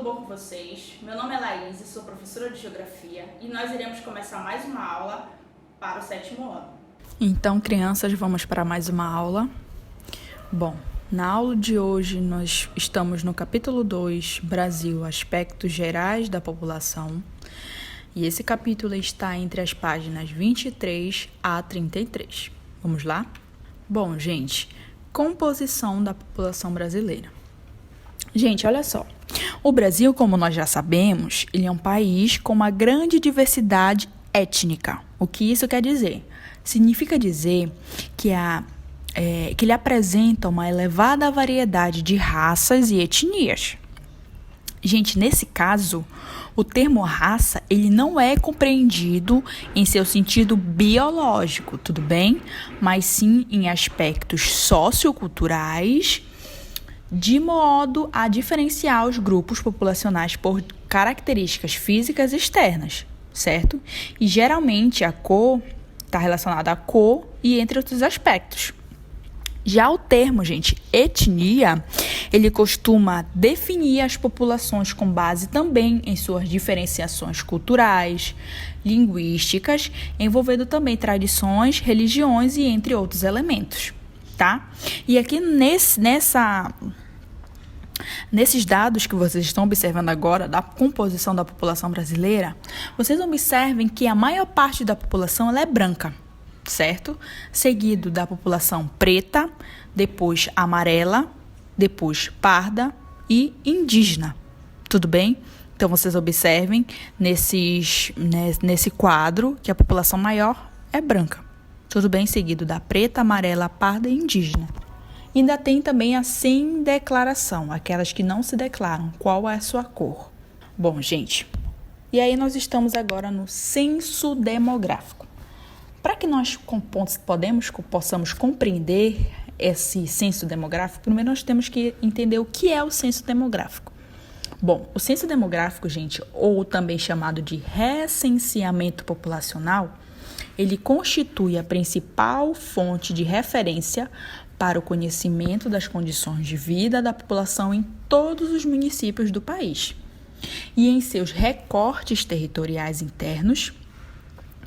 bom com vocês? Meu nome é Laís, sou professora de Geografia e nós iremos começar mais uma aula para o 7º ano. Então, crianças, vamos para mais uma aula. Bom, na aula de hoje nós estamos no capítulo 2, Brasil, aspectos gerais da população. E esse capítulo está entre as páginas 23 a 33. Vamos lá? Bom, gente, composição da população brasileira. Gente, olha só. O Brasil, como nós já sabemos, ele é um país com uma grande diversidade étnica. O que isso quer dizer? Significa dizer que ele apresenta uma elevada variedade de raças e etnias. Gente, nesse caso, o termo raça, ele não é compreendido em seu sentido biológico, tudo bem? Mas sim em aspectos socioculturais, de modo a diferenciar os grupos populacionais por características físicas externas, certo? E geralmente a cor está relacionada à cor e entre outros aspectos. Já o termo, gente, etnia, ele costuma definir as populações com base também em suas diferenciações culturais, linguísticas, envolvendo também tradições, religiões e entre outros elementos, tá? E aqui nesses dados que vocês estão observando agora, da composição da população brasileira, vocês observem que a maior parte da população ela é branca, certo? Seguido da população preta, depois amarela, depois parda e indígena. Tudo bem? Então, vocês observem nesse quadro que a população maior é branca. Tudo bem? Seguido da preta, amarela, parda e indígena. Ainda tem também a sem declaração, aquelas que não se declaram qual é a sua cor. Bom, gente, e aí nós estamos agora no censo demográfico. Para que nós possamos compreender esse censo demográfico, primeiro nós temos que entender o que é o censo demográfico. Bom, o censo demográfico, gente, ou também chamado de recenseamento populacional, ele constitui a principal fonte de referência para o conhecimento das condições de vida da população em todos os municípios do país. E em seus recortes territoriais internos,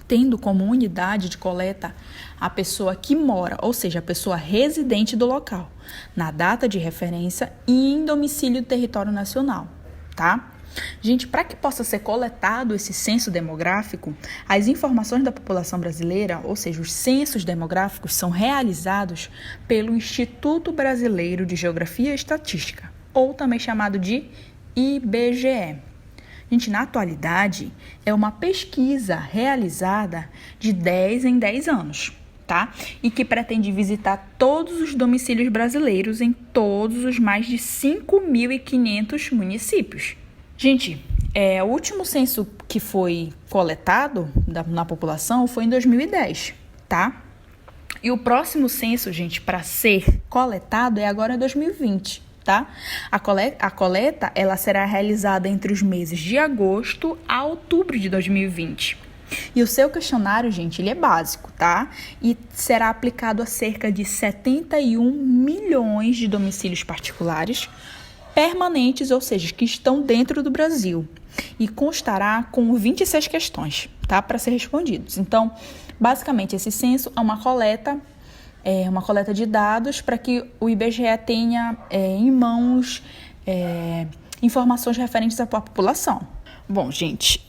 tendo como unidade de coleta a pessoa que mora, ou seja, a pessoa residente do local, na data de referência e em domicílio do território nacional, tá? Gente, para que possa ser coletado esse censo demográfico, as informações da população brasileira, ou seja, os censos demográficos, são realizados pelo Instituto Brasileiro de Geografia e Estatística, ou também chamado de IBGE. Gente, na atualidade, é uma pesquisa realizada de 10 em 10 anos, tá? E que pretende visitar todos os domicílios brasileiros em todos os mais de 5.500 municípios. Gente, o último censo que foi coletado na população foi em 2010, tá? E o próximo censo, gente, para ser coletado é agora em 2020, tá? A coleta, ela será realizada entre os meses de agosto a outubro de 2020. E o seu questionário, gente, ele é básico, tá? E será aplicado a cerca de 71 milhões de domicílios particulares, permanentes, ou seja, que estão dentro do Brasil, e constará com 26 questões, tá, para ser respondidos. Então, basicamente, esse censo é uma coleta de dados para que o IBGE tenha em mãos informações referentes à população. Bom, gente,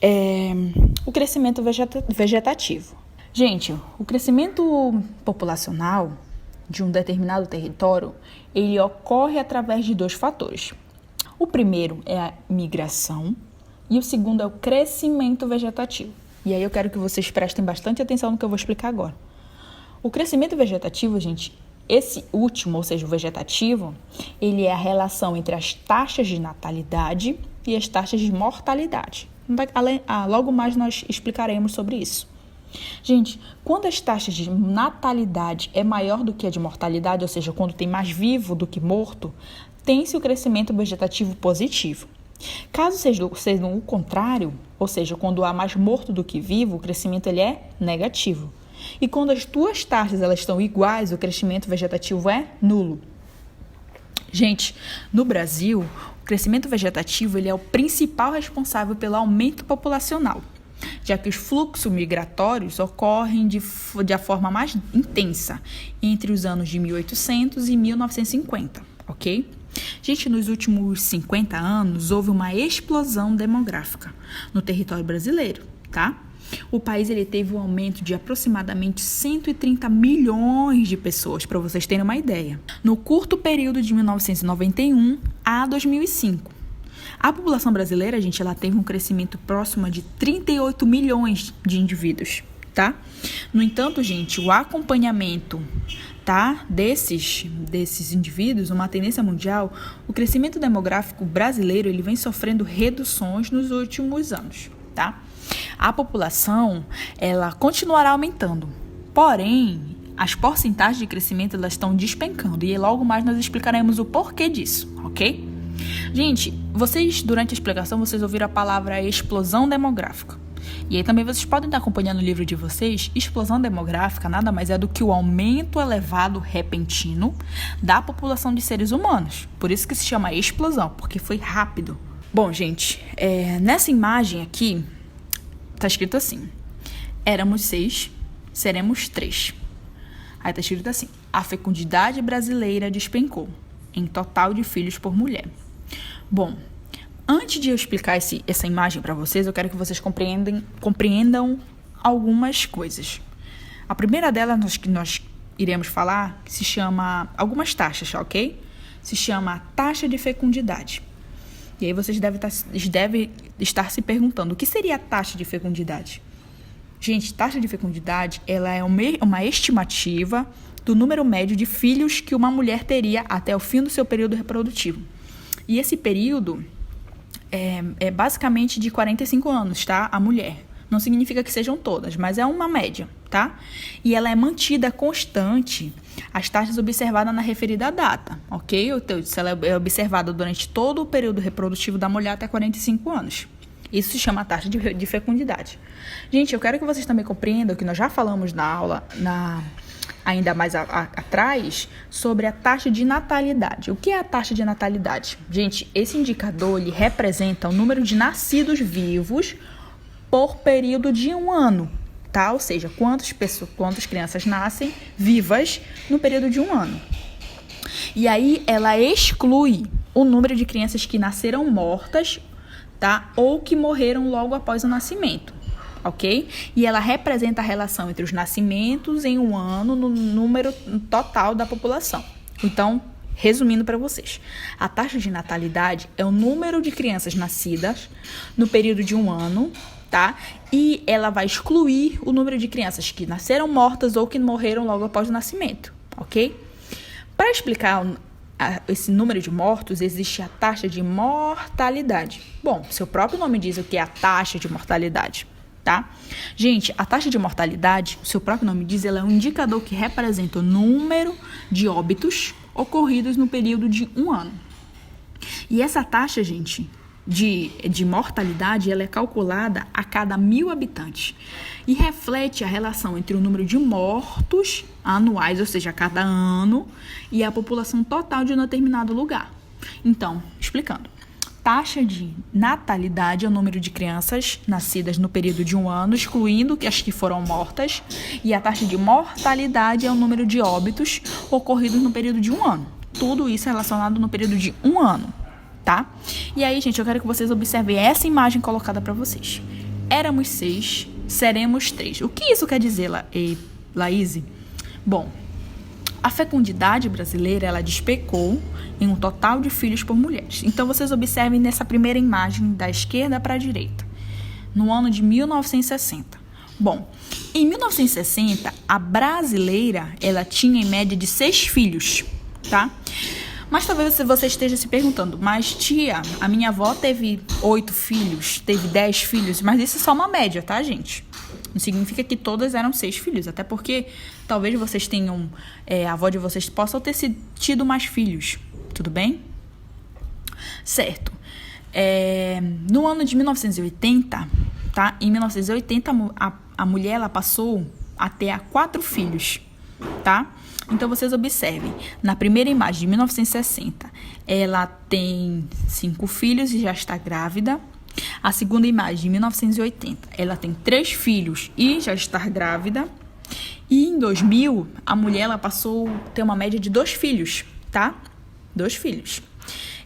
o crescimento vegetativo. Gente, o crescimento populacional de um determinado território, ele ocorre através de 2 fatores. O primeiro é a migração e o segundo é o crescimento vegetativo. E aí eu quero que vocês prestem bastante atenção no que eu vou explicar agora. O crescimento vegetativo, gente, esse último, ou seja, o vegetativo, ele é a relação entre as taxas de natalidade e as taxas de mortalidade. Logo mais nós explicaremos sobre isso. Gente, quando as taxas de natalidade é maior do que a de mortalidade, ou seja, quando tem mais vivo do que morto, tem-se o crescimento vegetativo positivo. Caso seja o contrário, ou seja, quando há mais morto do que vivo, o crescimento ele é negativo. E quando as duas taxas elas estão iguais, o crescimento vegetativo é nulo. Gente, no Brasil, o crescimento vegetativo ele é o principal responsável pelo aumento populacional, já que os fluxos migratórios ocorrem de forma mais intensa entre os anos de 1800 e 1950, ok? Gente, nos últimos 50 anos, houve uma explosão demográfica no território brasileiro, tá? O país ele teve um aumento de aproximadamente 130 milhões de pessoas, para vocês terem uma ideia, no curto período de 1991 a 2005. A população brasileira, gente, ela teve um crescimento próximo de 38 milhões de indivíduos, tá? No entanto, gente, o acompanhamento, tá, desses indivíduos, uma tendência mundial, o crescimento demográfico brasileiro, ele vem sofrendo reduções nos últimos anos, tá? A população, ela continuará aumentando, porém, as porcentagens de crescimento, elas estão despencando, e logo mais nós explicaremos o porquê disso, ok? Gente, vocês, durante a explicação, vocês ouviram a palavra explosão demográfica. E aí também vocês podem estar acompanhando o livro de vocês. Explosão demográfica nada mais é do que o aumento elevado repentino da população de seres humanos. Por isso que se chama explosão, porque foi rápido. Bom, gente, nessa imagem aqui, tá escrito assim: éramos 6, seremos 3. Aí tá escrito assim: a fecundidade brasileira despencou, em total de filhos por mulher. Bom, antes de eu explicar essa imagem para vocês, eu quero que vocês compreendam algumas coisas. A primeira delas que nós iremos falar se chama algumas taxas, ok? Se chama taxa de fecundidade. E aí vocês devem estar se perguntando, o que seria a taxa de fecundidade? Gente, taxa de fecundidade, ela é uma estimativa do número médio de filhos que uma mulher teria até o fim do seu período reprodutivo. E esse período é basicamente de 45 anos, tá? A mulher. Não significa que sejam todas, mas é uma média, tá? E ela é mantida constante, as taxas observadas na referida data, ok? Se ela é observada durante todo o período reprodutivo da mulher até 45 anos. Isso se chama taxa de fecundidade. Gente, eu quero que vocês também compreendam que nós já falamos na aula, ainda mais atrás, sobre a taxa de natalidade. O que é a taxa de natalidade? Gente, esse indicador ele representa o número de nascidos vivos por período de um ano, tá? Ou seja, quantas crianças nascem vivas no período de um ano. E aí ela exclui o número de crianças que nasceram mortas, tá? Ou que morreram logo após o nascimento. Ok? E ela representa a relação entre os nascimentos em um ano no número total da população. Então, resumindo para vocês, a taxa de natalidade é o número de crianças nascidas no período de um ano, tá? E ela vai excluir o número de crianças que nasceram mortas ou que morreram logo após o nascimento, ok? Para explicar esse número de mortos, existe a taxa de mortalidade. Bom, seu próprio nome diz o que é a taxa de mortalidade. Tá? Gente, a taxa de mortalidade, o seu próprio nome diz, ela é um indicador que representa o número de óbitos ocorridos no período de um ano. E essa taxa, gente, de mortalidade, ela é calculada a cada 1.000 habitantes e reflete a relação entre o número de mortos anuais, ou seja, a cada ano, e a população total de um determinado lugar. Então, explicando. Taxa de natalidade é o número de crianças nascidas no período de um ano, excluindo as que foram mortas, e a taxa de mortalidade é o número de óbitos ocorridos no período de um ano. Tudo isso é relacionado no período de um ano, tá? E aí, gente, eu quero que vocês observem essa imagem colocada para vocês. Éramos 6, seremos 3. O que isso quer dizer, Laís? Bom, a fecundidade brasileira, ela despecou em um total de filhos por mulheres. Então, vocês observem nessa primeira imagem, da esquerda para a direita, no ano de 1960. Bom, em 1960, a brasileira, ela tinha em média de 6 filhos, tá? Mas talvez você esteja se perguntando, mas tia, a minha avó teve 8 filhos, teve 10 filhos, mas isso é só uma média, tá, gente? Não significa que todas eram 6 filhos, até porque talvez vocês tenham, a avó de vocês possa ter tido mais filhos, tudo bem? Certo. No ano de 1980, tá? Em 1980, a mulher ela passou a ter 4 filhos, tá? Então, vocês observem, na primeira imagem de 1960, ela tem 5 filhos e já está grávida. A segunda imagem de 1980, ela tem 3 filhos e já está grávida. E em 2000, a mulher ela passou a ter uma média de 2 filhos, tá? 2 filhos.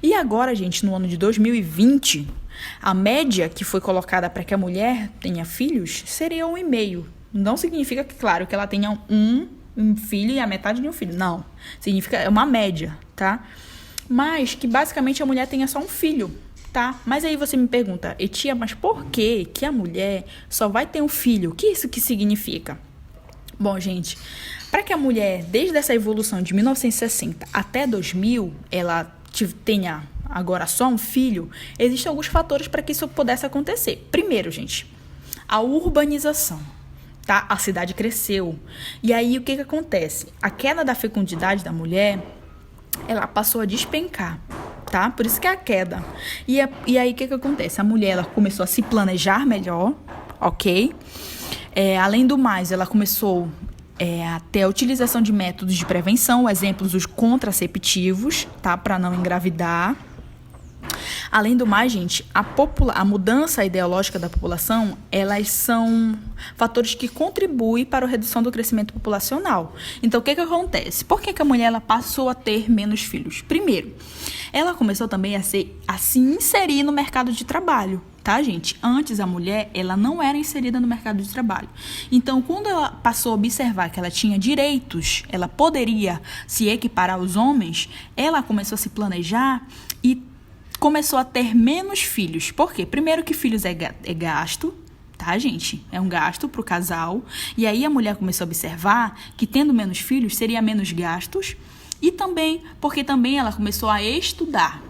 E agora, gente, no ano de 2020, a média que foi colocada para que a mulher tenha filhos seria 1,5. Não significa que, claro, que ela tenha um filho e a metade de um filho. Não. Significa, é uma média, tá? Mas que basicamente a mulher tenha só um filho, tá? Mas aí você me pergunta, Etia, mas por que a mulher só vai ter um filho? O que isso que significa? Bom, gente, para que a mulher, desde essa evolução de 1960 até 2000, ela tenha agora só um filho, existem alguns fatores para que isso pudesse acontecer. Primeiro, gente, a urbanização, tá? A cidade cresceu. E aí, o que acontece? A queda da fecundidade da mulher, ela passou a despencar, tá? Por isso que é a queda. E aí, o que acontece? A mulher, ela começou a se planejar melhor, ok? Além do mais, ela começou a ter a utilização de métodos de prevenção, exemplos dos contraceptivos, tá? Para não engravidar. Além do mais, gente, a mudança ideológica da população, elas são fatores que contribuem para a redução do crescimento populacional. Então, o que acontece? Por que a mulher ela passou a ter menos filhos? Primeiro, ela começou também a se inserir no mercado de trabalho, tá, gente? Antes, a mulher, ela não era inserida no mercado de trabalho. Então, quando ela passou a observar que ela tinha direitos, ela poderia se equiparar aos homens, ela começou a se planejar e começou a ter menos filhos. Por quê? Primeiro que filhos é gasto, tá, gente? É um gasto pro casal. E aí a mulher começou a observar que tendo menos filhos seria menos gastos. E também porque também ela começou a estudar.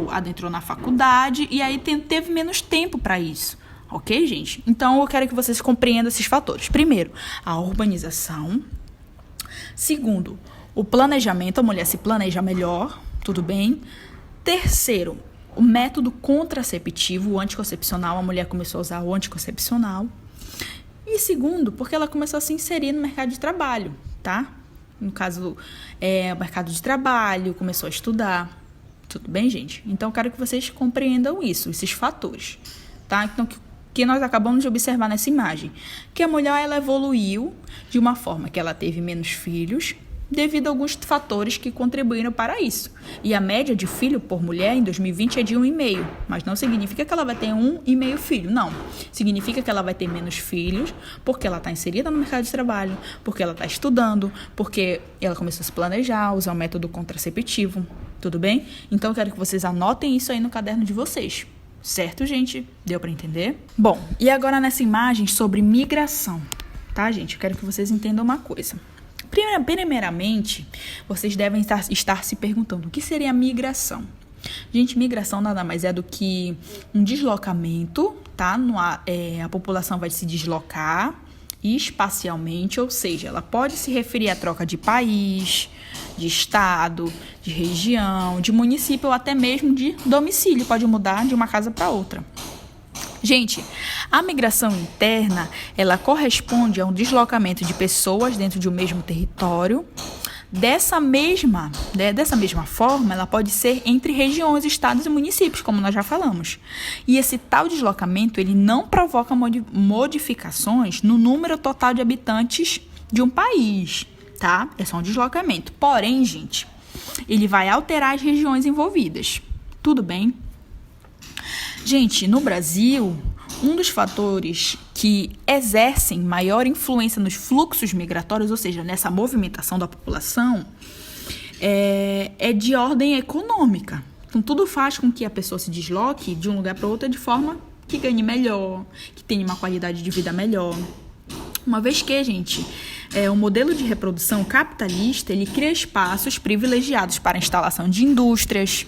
Adentrou na faculdade e aí teve menos tempo para isso. Ok, gente? Então eu quero que vocês compreendam esses fatores. Primeiro, a urbanização. Segundo, o planejamento. A mulher se planeja melhor, tudo bem? Terceiro, o método contraceptivo, o anticoncepcional, a mulher começou a usar o anticoncepcional. E segundo, porque ela começou a se inserir no mercado de trabalho, tá? No caso, o mercado de trabalho, começou a estudar. Tudo bem, gente? Então, eu quero que vocês compreendam isso, esses fatores, tá? Então, que nós acabamos de observar nessa imagem. Que a mulher, ela evoluiu de uma forma que ela teve menos filhos, devido a alguns fatores que contribuíram para isso. E a média de filho por mulher em 2020 é de 1,5, mas não significa que ela vai ter 1,5 filho, não. Significa que ela vai ter menos filhos, porque ela está inserida no mercado de trabalho, porque ela está estudando, porque ela começou a se planejar, usar o método contraceptivo, tudo bem? Então, eu quero que vocês anotem isso aí no caderno de vocês. Certo, gente? Deu para entender? Bom, e agora nessa imagem sobre migração, tá, gente? Eu quero que vocês entendam uma coisa. Primeiramente, vocês devem estar se perguntando o que seria a migração. Gente, migração nada mais é do que um deslocamento, tá? A população vai se deslocar espacialmente, ou seja, ela pode se referir à troca de país, de estado, de região, de município ou até mesmo de domicílio, pode mudar de uma casa para outra. Gente, a migração interna, ela corresponde a um deslocamento de pessoas dentro de um mesmo território. Dessa mesma forma, ela pode ser entre regiões, estados e municípios, como nós já falamos. E esse tal deslocamento, ele não provoca modificações no número total de habitantes de um país, tá? É só um deslocamento. Porém, gente, ele vai alterar as regiões envolvidas. Tudo bem? Gente, no Brasil, um dos fatores que exercem maior influência nos fluxos migratórios, ou seja, nessa movimentação da população, é de ordem econômica. Então, tudo faz com que a pessoa se desloque de um lugar para outro de forma que ganhe melhor, que tenha uma qualidade de vida melhor. Uma vez que, gente, o modelo de reprodução capitalista, ele cria espaços privilegiados para a instalação de indústrias,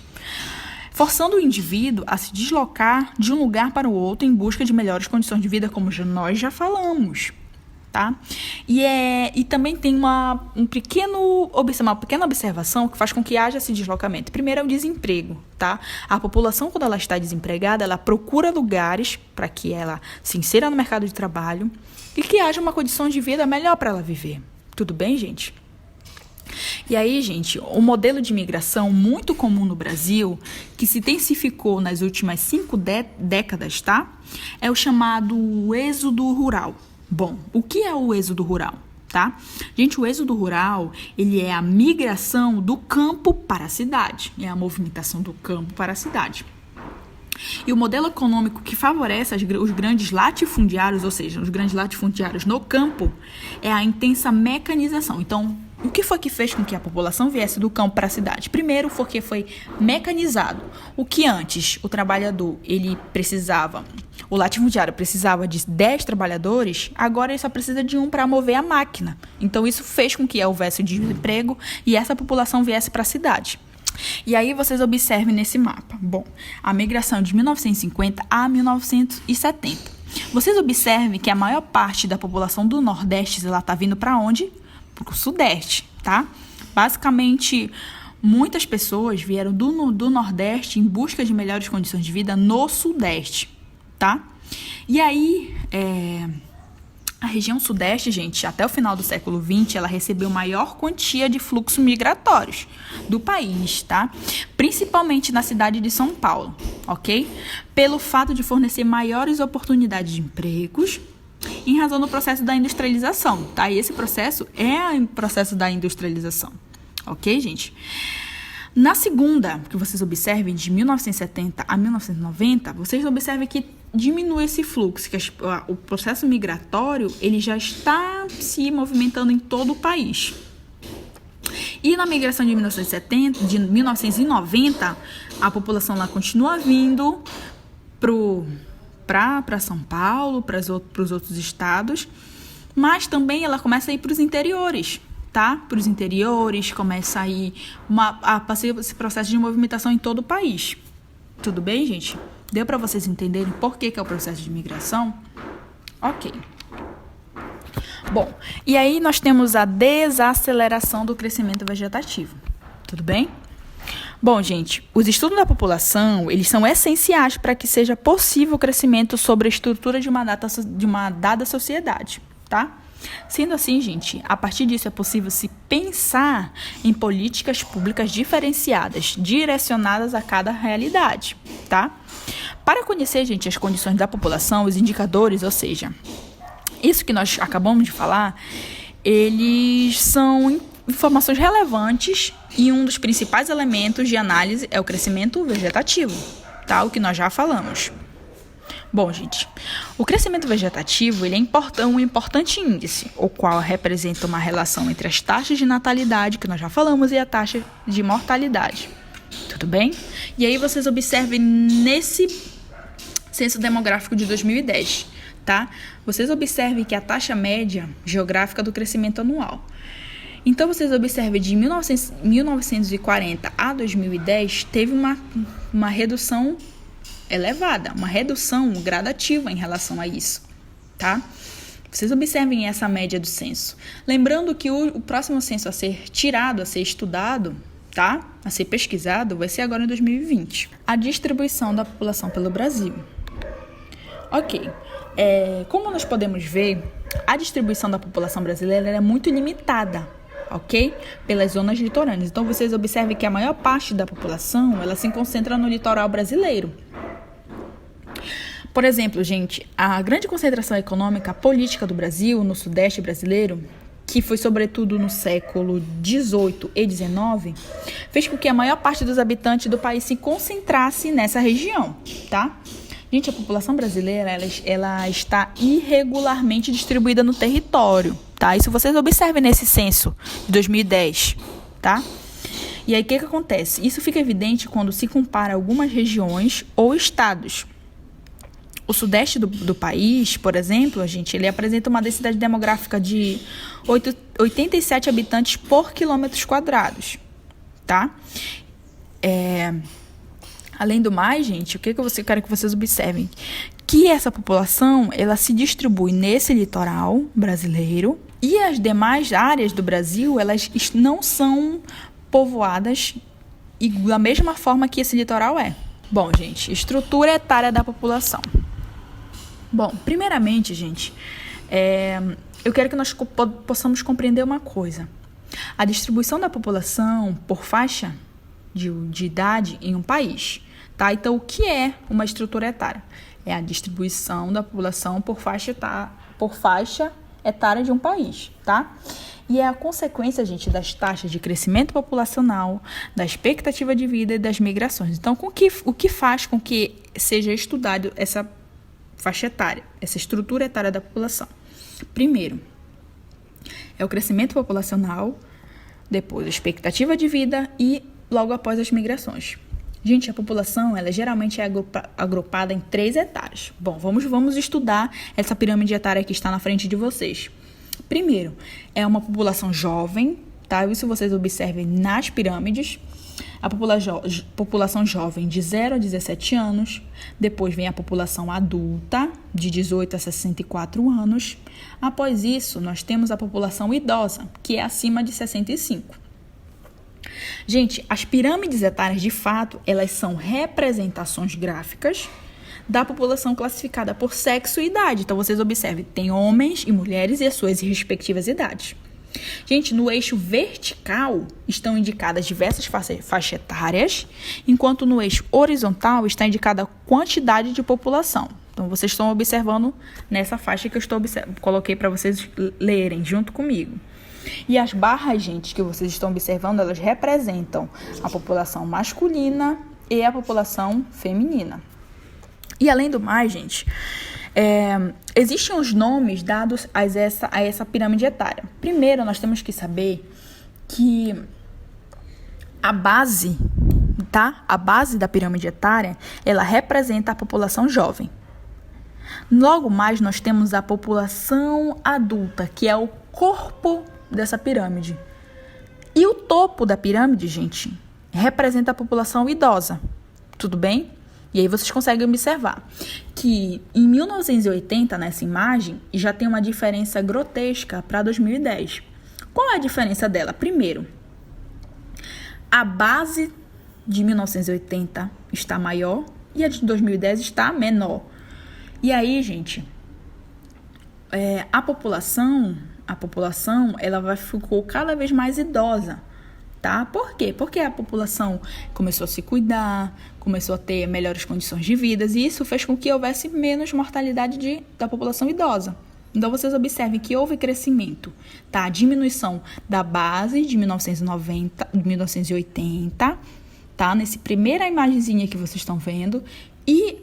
forçando o indivíduo a se deslocar de um lugar para o outro em busca de melhores condições de vida, como nós já falamos, tá? E também tem uma pequena observação que faz com que haja esse deslocamento. Primeiro é o desemprego, tá? A população, quando ela está desempregada, ela procura lugares para que ela se insira no mercado de trabalho e que haja uma condição de vida melhor para ela viver, Tudo bem, gente? E aí, gente, o modelo de imigração muito comum no Brasil, que se intensificou nas últimas 5 décadas, tá? É o chamado êxodo rural. Bom, o que é o êxodo rural, tá? Gente, o êxodo rural, ele é a migração do campo para a cidade. É a movimentação do campo para a cidade. E o modelo econômico que favorece os grandes latifundiários, ou seja, os grandes latifundiários no campo, é a intensa mecanização. Então, o que foi que fez com que a população viesse do campo para a cidade? Primeiro, porque foi mecanizado. O que antes o trabalhador, o latifundiário precisava de 10 trabalhadores, agora ele só precisa de um para mover a máquina. Então, isso fez com que houvesse desemprego e essa população viesse para a cidade. E aí vocês observem nesse mapa. Bom, a migração de 1950 a 1970. Vocês observem que a maior parte da população do Nordeste, ela está vindo para onde? Para o Sudeste, tá? Basicamente, muitas pessoas vieram do Nordeste em busca de melhores condições de vida no Sudeste, tá? E aí, a região Sudeste, gente, até o final do século XX, ela recebeu maior quantia de fluxos migratórios do país, tá? Principalmente na cidade de São Paulo, ok? Pelo fato de fornecer maiores oportunidades de empregos em razão do processo da industrialização, tá? E esse processo é o processo da industrialização, ok, gente? Na segunda, que vocês observem, de 1970 a 1990, vocês observem que diminui esse fluxo, que o processo migratório ele já está se movimentando em todo o país. E na migração de 1990, a população lá continua vindo para São Paulo, para os outros estados, mas também ela começa a ir para os interiores, tá? Para os interiores, começa a ir esse processo de movimentação em todo o país. Tudo bem, gente? Deu para vocês entenderem por que é o processo de migração? Ok. Bom, e aí nós temos a desaceleração do crescimento vegetativo. Tudo bem? Bom, gente, os estudos da população, eles são essenciais para que seja possível o crescimento sobre a estrutura de uma dada sociedade, tá? Sendo assim, gente, a partir disso é possível se pensar em políticas públicas diferenciadas, direcionadas a cada realidade, tá? Para conhecer, gente, as condições da população, os indicadores, ou seja, isso que nós acabamos de falar, eles são informações relevantes e um dos principais elementos de análise é o crescimento vegetativo, tá? O que nós já falamos. Bom, gente, o crescimento vegetativo ele é um importante índice, o qual representa uma relação entre as taxas de natalidade, que nós já falamos, e a taxa de mortalidade. Tudo bem? E aí vocês observem nesse censo demográfico de 2010, tá? Vocês observem que a taxa média geográfica do crescimento anual. Então, vocês observem de 1940 a 2010, teve uma redução elevada, uma redução gradativa em relação a isso, tá? Vocês observem essa média do censo. Lembrando que o próximo censo a ser tirado, a ser estudado, tá? A ser pesquisado, vai ser agora em 2020. A distribuição da população pelo Brasil. Ok. Como nós podemos ver, a distribuição da população brasileira é muito limitada, ok? Pelas zonas litorâneas. Então, vocês observem que a maior parte da população, ela se concentra no litoral brasileiro. Por exemplo, gente, a grande concentração econômica política do Brasil, no Sudeste brasileiro, que foi sobretudo no século XVIII e XIX, fez com que a maior parte dos habitantes do país se concentrasse nessa região, tá? Gente, a população brasileira, ela está irregularmente distribuída no território, tá? Isso vocês observem nesse censo de 2010, tá? E aí, o que acontece? Isso fica evidente quando se compara algumas regiões ou estados. O sudeste do país, por exemplo, ele apresenta uma densidade demográfica de 87 habitantes por quilômetros quadrados, tá? Além do mais, gente, o que eu quero que vocês observem? Que essa população, ela se distribui nesse litoral brasileiro e as demais áreas do Brasil, elas não são povoadas da mesma forma que esse litoral é. Bom, gente, estrutura etária da população. Bom, primeiramente, gente, eu quero que nós possamos compreender uma coisa. A distribuição da população por faixa de idade em um país, tá? Então, o que é uma estrutura etária? É a distribuição da população por faixa etária de um país, tá? E é a consequência, gente, das taxas de crescimento populacional, da expectativa de vida e das migrações. Então, o que faz com que seja estudado essa faixa etária, essa estrutura etária da população? Primeiro, é o crescimento populacional, depois a expectativa de vida e logo após as migrações. Gente, a população, ela geralmente é agrupada em 3 etapas. Bom, vamos estudar essa pirâmide etária que está na frente de vocês. Primeiro, é uma população jovem, tá? Isso vocês observem nas pirâmides. A população jovem de 0 a 17 anos. Depois vem a população adulta, de 18 a 64 anos. Após isso, nós temos a população idosa, que é acima de 65. Gente, as pirâmides etárias, de fato, elas são representações gráficas da população classificada por sexo e idade. Então, vocês observem, tem homens e mulheres e as suas respectivas idades. Gente, no eixo vertical estão indicadas diversas faixas etárias, enquanto no eixo horizontal está indicada a quantidade de população. Então, vocês estão observando nessa faixa que eu coloquei para vocês lerem junto comigo. E as barras, gente, que vocês estão observando, elas representam a população masculina e a população feminina. E além do mais, gente, existem os nomes dados a essa pirâmide etária. Primeiro, nós temos que saber que a base, tá? A base da pirâmide etária, ela representa a população jovem. Logo mais, nós temos a população adulta, que é o corpo dessa pirâmide. E o topo da pirâmide, gente, representa a população idosa. Tudo bem? E aí vocês conseguem observar que em 1980, nessa imagem, já tem uma diferença grotesca para 2010. Qual é a diferença dela? Primeiro, a base de 1980 está maior e a de 2010 está menor. E aí, gente, a população ela ficou cada vez mais idosa, tá? Por quê? Porque a população começou a se cuidar, começou a ter melhores condições de vida, e isso fez com que houvesse menos mortalidade da população idosa. Então, vocês observem que houve crescimento, tá? Diminuição da base de 1980, tá? Nessa primeira imagenzinha que vocês estão vendo, e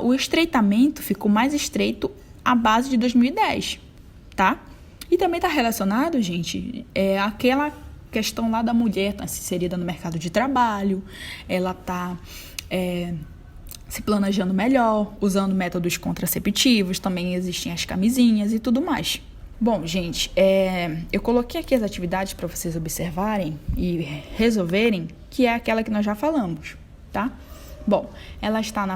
o estreitamento ficou mais estreito à base de 2010, tá? E também está relacionado, gente, aquela questão lá da mulher tá inserida no mercado de trabalho, ela está se planejando melhor, usando métodos contraceptivos, também existem as camisinhas e tudo mais. Bom, gente, eu coloquei aqui as atividades para vocês observarem e resolverem, que é aquela que nós já falamos, tá? Bom, elas estão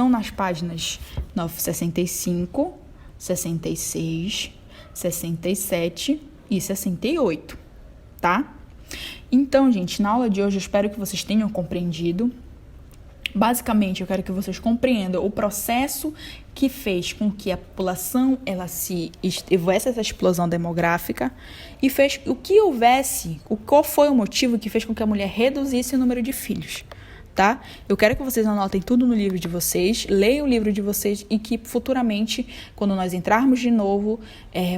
nas páginas 965, 66, 67 e 68, tá? Então, gente, na aula de hoje eu espero que vocês tenham compreendido. Basicamente, eu quero que vocês compreendam o processo que fez com que a população houvesse essa explosão demográfica e fez qual foi o motivo que fez com que a mulher reduzisse o número de filhos, tá? Eu quero que vocês anotem tudo no livro de vocês, leiam o livro de vocês e que futuramente, quando nós entrarmos de novo,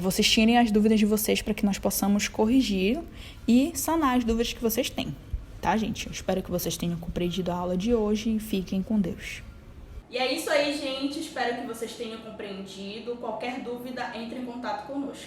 vocês tirem as dúvidas de vocês para que nós possamos corrigir e sanar as dúvidas que vocês têm. Tá, gente? Eu espero que vocês tenham compreendido a aula de hoje e fiquem com Deus. E é isso aí, gente. Espero que vocês tenham compreendido. Qualquer dúvida, entre em contato conosco.